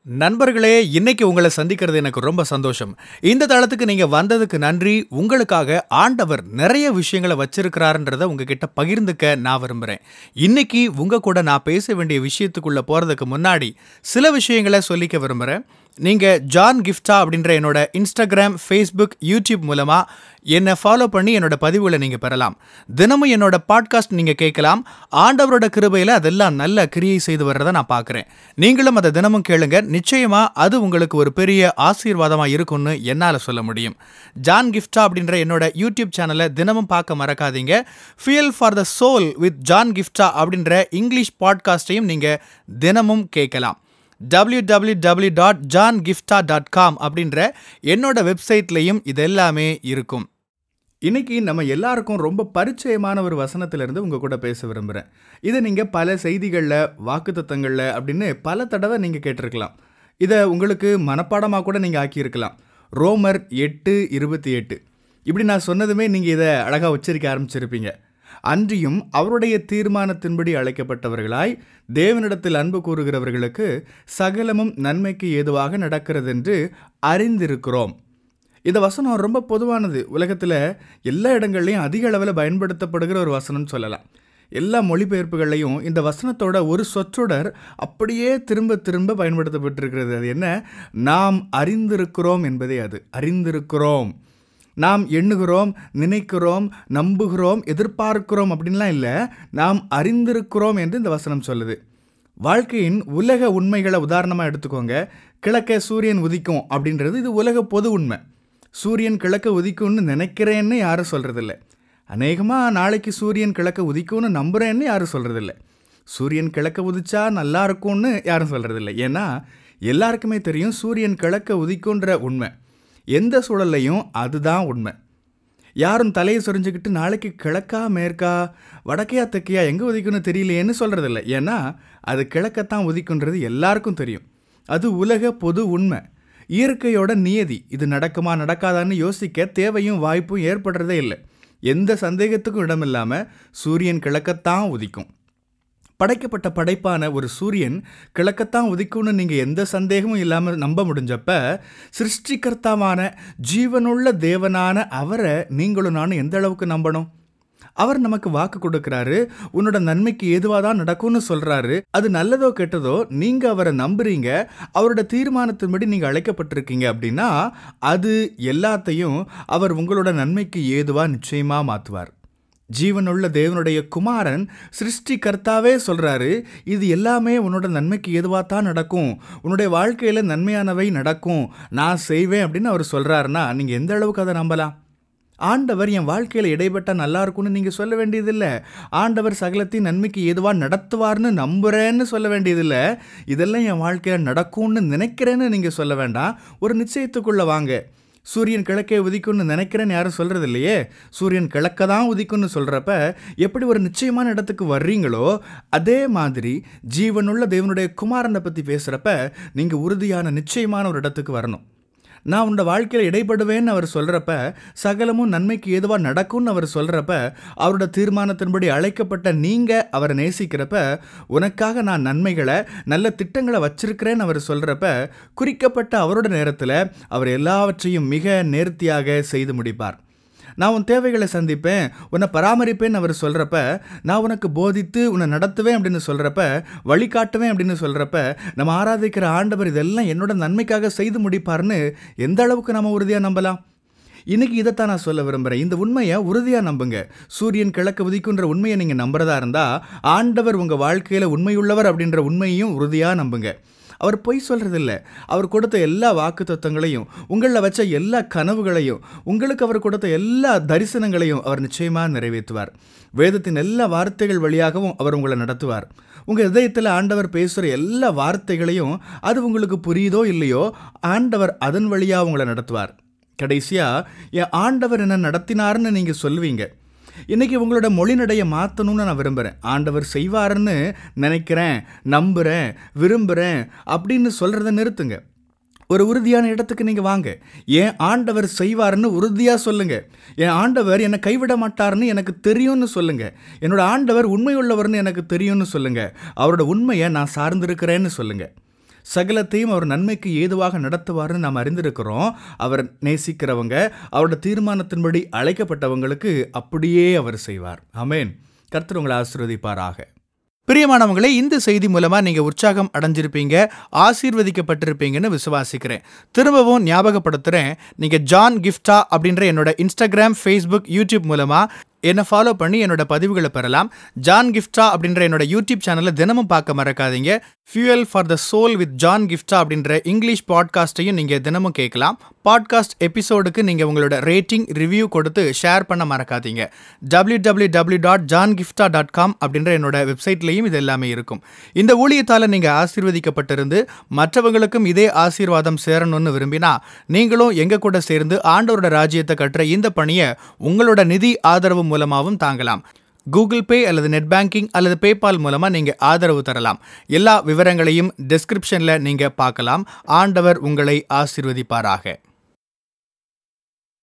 நண்பர்களே, இன்னைக்கு உங்கள சந்திக்கிறது எனக்கு ரொம்ப சந்தோஷம். இந்த தளத்துக்கு நீங்க வந்ததுக்கு நன்றி. உங்களுக்காக ஆண்டவர் நெறைய விஷயங்கள வச்சிருக்கிறார்ன்றத உங்ககிட்ட பகிர்ந்துக்க நான் விரும்புறேன். இன்னைக்கு உங்க கூட நான் பேச வேண்டிய விஷயத்துக்குள்ள போறதுக்கு முன்னாடி, சில விஷயங்கள சொல்லிக்க விரும்புறேன். நீங்க ஜான் கிஃப்டா அப்படின்ற என்னோட Instagram, Facebook, YouTube மூலமா என்ன ஃபாலோ பண்ணி என்னோட பதிவுகள நீங்க பெறலாம். தினமும் என்னோட பாட்காஸ்ட் நீங்க கேட்கலாம். ஆண்டவரோட கிருபையில அதெல்லாம் நல்ல கிரியை செய்து வர்றத நான் பார்க்கிறேன். நீங்களும் அத தினமும் கேளுங்க. நிச்சயமா அது உங்களுக்கு ஒரு பெரிய ஆசீர்வாதமா இருக்கும்னு என்னால சொல்ல முடியும். ஜான் கிஃப்டா அப்படின்ற என்னோட யூடியூப் சேனலை தினமும் பார்க்க மறக்காதீங்க. Fuel for the soul with John கிஃப்டா அப்படின்ற இங்கிலீஷ் பாட்காஸ்டையும் நீங்க தினமும் கேட்கலாம். www.johngifta.com அப்படின்ற என்னோட வெப்சைட்லையும் இதெல்லாமே இருக்கும். இன்னைக்கு நம்ம எல்லாருக்கும் ரொம்ப பரிச்சயமான ஒரு வசனத்திலிருந்து உங்க கூட பேச விரும்புகிறேன். இதை நீங்கள் பல செய்திகளில், வாக்குத்தத்தங்களில் அப்படின்னு பல தடவை நீங்கள் கேட்டிருக்கலாம். இதை உங்களுக்கு மனப்பாடமாக கூட நீங்கள் ஆக்கியிருக்கலாம். ரோமர் 8:28 இப்படி நான் சொன்னதுமே நீங்கள் இதை அழகாக உச்சரிக்க ஆரம்பிச்சிருப்பீங்க. அன்றியும் அவருடைய தீர்மானத்தின்படி அழைக்கப்பட்டவர்களாய் தேவனிடத்தில் அன்பு கூறுகிறவர்களுக்கு சகலமும் நன்மைக்கு ஏதுவாக நடக்கிறதென்று அறிந்திருக்கிறோம். இந்த வசனம் ரொம்ப பொதுவானது. உலகத்தில் எல்லா இடங்கள்லையும் அதிக அளவில் பயன்படுத்தப்படுகிற ஒரு வசனம் சொல்லலாம். எல்லா மொழிபெயர்ப்புகள்லையும் இந்த வசனத்தோட ஒரு சொற்றொடர் அப்படியே திரும்ப திரும்ப பயன்படுத்தப்பட்டிருக்கிறது. அது என்ன? நாம் அறிந்திருக்கிறோம் என்பதே அது. அறிந்திருக்கிறோம். நாம் எண்ணுகிறோம், நினைக்கிறோம், நம்புகிறோம், எதிர்பார்க்கிறோம் அப்படின்லாம் இல்லை. நாம் அறிந்திருக்கிறோம் என்று இந்த வசனம் சொல்லுது. வாழ்க்கையின் உலக உண்மைகளை உதாரணமாக எடுத்துக்கோங்க. கிழக்க சூரியன் உதிக்கும் அப்படின்றது இது உலக பொது உண்மை. சூரியன் கிழக்க உதிக்கும்னு நினைக்கிறேன்னு யாரும் சொல்கிறதில்ல. அநேகமாக நாளைக்கு சூரியன் கிழக்க உதிக்கும்னு நம்புகிறேன்னு யாரும் சொல்கிறதில்ல. சூரியன் கிழக்க உதிச்சா நல்லா இருக்கும்னு யாரும் சொல்கிறதில்ல. ஏன்னா எல்லாருக்குமே தெரியும் சூரியன் கிழக்க உதிக்குன்ற உண்மை. எந்த சூழல்லையும் அதுதான் உண்மை. யாரும் தலையை சொரிஞ்சுக்கிட்டு நாளைக்கு கிழக்கா மேற்கா வடக்கையா தெற்கையா எங்கே உதிக்குன்னு தெரியலையேன்னு சொல்கிறதில்ல. ஏன்னா அது கிழக்கத்தான் உதிக்குன்றது எல்லாருக்கும் தெரியும். அது உலக பொது உண்மை, இயற்கையோட நியதி. இது நடக்குமா நடக்காதான்னு யோசிக்க தேவையும் வாய்ப்பும் ஏற்படுறதே இல்லை. எந்த சந்தேகத்துக்கும் இடமில்லாமல் சூரியன் கிழக்கத்தான் உதிக்கும். படைக்கப்பட்ட படைப்பான ஒரு சூரியன் கிழக்கத்தான் உதிக்கும்னு நீங்கள் எந்த சந்தேகமும் இல்லாமல் நம்ப முடிஞ்சப்ப, சிருஷ்டிகர்த்தாவான ஜீவனுள்ள தேவனான அவரை நீங்களும் நானும் எந்த அளவுக்கு நம்பணும்? அவர் நமக்கு வாக்கு கொடுக்குறாரு, உன்னோட நன்மைக்கு ஏதுவாக தான் நடக்கும்னு சொல்கிறாரு. அது நல்லதோ கெட்டதோ நீங்கள் அவரை நம்புறீங்க, அவரோட தீர்மானத்தின்படி நீங்கள் அழைக்கப்பட்டிருக்கீங்க அப்படின்னா அது எல்லாத்தையும் அவர் உங்களோட நன்மைக்கு ஏதுவாக நிச்சயமாக மாற்றுவார். ஜீவனுள்ள தேவனுடைய குமாரன் சிருஷ்டிகர்த்தாவே சொல்கிறாரு, இது எல்லாமே உன்னோட நன்மைக்கு ஏதுவாக தான் நடக்கும், உன்னுடைய வாழ்க்கையில் நன்மையானவை நடக்கும், நான் செய்வேன் அப்படின்னு அவர் சொல்கிறாருன்னா நீங்கள் எந்த அளவுக்கு அதை நம்பலாம்? ஆண்டவர் என் வாழ்க்கையில் இடைப்பட்டால் நல்லா இருக்கும்னு நீங்கள் சொல்ல வேண்டியதில்லை. ஆண்டவர் சகலத்தையும் நன்மைக்கு ஏதுவாக நடத்துவார்னு நம்புகிறேன்னு சொல்ல வேண்டியதில்லை. இதெல்லாம் என் வாழ்க்கையில் நடக்கும்னு நினைக்கிறேன்னு நீங்கள் சொல்ல வேண்டாம். ஒரு நிச்சயத்துக்குள்ளே வாங்க. சூரியன் கிழக்கே உதிக்கும்னு நினைக்கிறேன்னு யாரும் சொல்கிறது இல்லையே. சூரியன் கிழக்க தான் உதிக்கும்னு சொல்கிறப்ப எப்படி ஒரு நிச்சயமான இடத்துக்கு வர்றீங்களோ, அதே மாதிரி ஜீவனுள்ள தேவனுடைய குமாரனை பற்றி பேசுகிறப்ப நீங்கள் உறுதியான நிச்சயமான ஒரு இடத்துக்கு வரணும். நான் உன்னோட வாழ்க்கையில் இடைப்படுவேன்னு அவர் சொல்கிறப்ப, சகலமும் நன்மைக்கு ஏதுவாக நடக்கும்னு அவர் சொல்கிறப்ப, அவரோட தீர்மானத்தின்படி அழைக்கப்பட்ட நீங்கள் அவரை நேசிக்கிறப்ப, உனக்காக நான் நன்மைகளை நல்ல திட்டங்களை வச்சிருக்கிறேன்னு அவர் சொல்கிறப்ப, குறிக்கப்பட்ட அவரோட நேரத்தில் அவர் எல்லாவற்றையும் மிக நேர்த்தியாக செய்து முடிப்பார். நான் உன் தேவைகளை சந்திப்பேன், உன்னை பராமரிப்பேன்னு அவர் சொல்கிறப்ப, நான் உனக்கு போதித்து உன்னை நடத்துவேன் அப்படின்னு சொல்கிறப்ப, வழிகாட்டுவேன் அப்படின்னு சொல்கிறப்ப, நம்ம ஆராதிக்கிற ஆண்டவர் இதெல்லாம் என்னோட நன்மைக்காக செய்து முடிப்பார்னு எந்த அளவுக்கு நம்ம உறுதியாக நம்பலாம்? இன்றைக்கி இதைத்தான் நான் சொல்ல விரும்புகிறேன். இந்த உண்மையை உறுதியாக நம்புங்க. சூரியன் கிழக்க உதிக்குன்ற உண்மையை நீங்கள் நம்புறதா இருந்தால், ஆண்டவர் உங்கள் வாழ்க்கையில் உண்மையுள்ளவர் அப்படின்ற உண்மையையும் உறுதியாக நம்புங்க. அவர் பொய் சொல்கிறதில்ல. அவர் கொடுத்த எல்லா வாக்குத்தத்தங்களையும், உங்களில் வச்ச எல்லா கனவுகளையும், உங்களுக்கு அவர் கொடுத்த எல்லா தரிசனங்களையும் அவர் நிச்சயமாக நிறைவேற்றுவார். வேதத்தின் எல்லா வார்த்தைகள் வழியாகவும் அவர் உங்களை நடத்துவார். உங்கள் இதயத்தில் ஆண்டவர் பேசுகிற எல்லா வார்த்தைகளையும், அது உங்களுக்கு புரியுதோ இல்லையோ, ஆண்டவர் அதன் வழியாக உங்களை நடத்துவார். கடைசியாக என் ஆண்டவர் என்ன நடத்தினார்னு நீங்கள் சொல்லுவீங்க. இன்றைக்கி உங்களோட மொழிநடையை மாற்றணும்னு நான் விரும்புகிறேன். ஆண்டவர் செய்வாருன்னு நினைக்கிறேன், நம்புகிறேன், விரும்புகிறேன் அப்படின்னு சொல்கிறத நிறுத்துங்க. ஒரு உறுதியான இடத்துக்கு நீங்கள் வாங்க. என் ஆண்டவர் செய்வார்னு உறுதியாக சொல்லுங்கள். என் ஆண்டவர் என்னை கைவிட மாட்டார்னு எனக்கு தெரியும்னு சொல்லுங்கள். என்னோட ஆண்டவர் உண்மை உள்ளவர்னு எனக்கு தெரியும்னு சொல்லுங்கள். அவரோட உண்மையை நான் சார்ந்திருக்கிறேன்னு சொல்லுங்கள். சகலத்தையும் அவர் நன்மைக்கு ஏதுவாக நடத்துவார்னு நாம் அறிந்திருக்கிறோம். அவர் நேசிக்கிறவங்க, அவரோட தீர்மானத்தின்படி அழைக்கப்பட்டவங்களுக்கு அப்படியே அவர் செய்வார். ஆமென். கர்த்தர் உங்களை ஆசீர்வதிப்பாராக. பிரியமானவங்களே, இந்த செய்தி மூலமா நீங்க உற்சாகம் அடைஞ்சிருப்பீங்க, ஆசீர்வதிக்கப்பட்டிருப்பீங்கன்னு விசுவாசிக்கிறேன். திரும்பவும் ஞாபகப்படுத்துறேன், நீங்க ஜான் கிஃப்டா அப்படின்ற என்னோட இன்ஸ்டாகிராம், ஃபேஸ்புக், யூடியூப் மூலமா என்னை ஃபாலோ பண்ணி என்னோட பதிவுகளை பெறலாம். ஜான் கிஃப்டா அப்படின்ற என்னோட யூடியூப் சேனலை தினமும் பார்க்க மறக்காதீங்க. Fuel for the soul with John கிஃப்டா அப்படின்ற இங்கிலீஷ் பாட்காஸ்ட்டையும் நீங்கள் தினமும் கேட்கலாம். பாட்காஸ்ட் எபிசோடுக்கு நீங்கள் உங்களோட ரேட்டிங், ரிவ்யூ கொடுத்து ஷேர் பண்ண மறக்காதீங்க. www.johngifta.com அப்படின்ற என்னோட வெப்சைட்லையும் இது எல்லாமே இருக்கும். இந்த ஊழியத்தால் நீங்கள் ஆசீர்வதிக்கப்பட்டிருந்து மற்றவங்களுக்கும் இதே ஆசீர்வாதம் சேரணும்னு விரும்பினா நீங்களும் எங்கள் கூட சேர்ந்து ஆண்டவரோட ராஜ்யத்தை கட்டுற இந்த பணியை உங்களோட நிதி ஆதரவு மூலமாகவும் தாங்கலாம். கூகுள் பே அல்லது நெட் பேங்கிங் அல்லது பேபால் மூலமா நீங்க ஆதரவு தரலாம். எல்லா விவரங்களையும் டிஸ்கிரிப்ஷன்ல நீங்க பார்க்கலாம். ஆண்டவர் உங்களை ஆசீர்வதிப்பாராக.